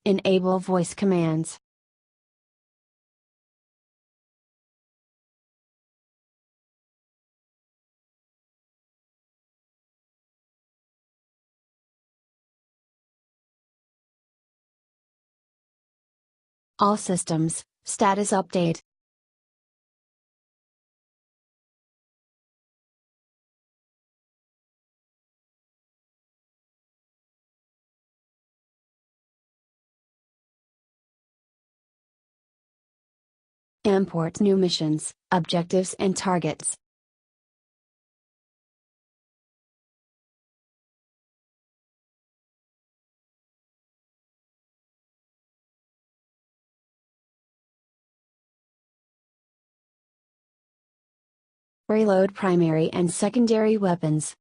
Enable voice commands. All systems, status update. Import new missions, objectives and targets. Reload primary and secondary weapons.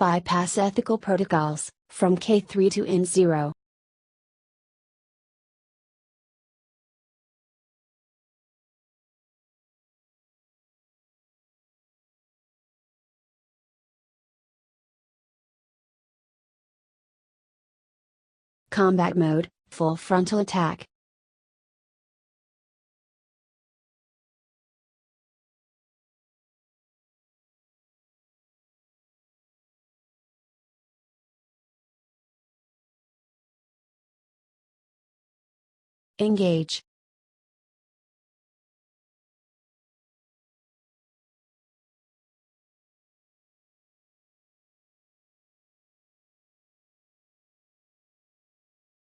Bypass ethical protocols, from K3 to N0. Combat mode, full frontal attack. Engage.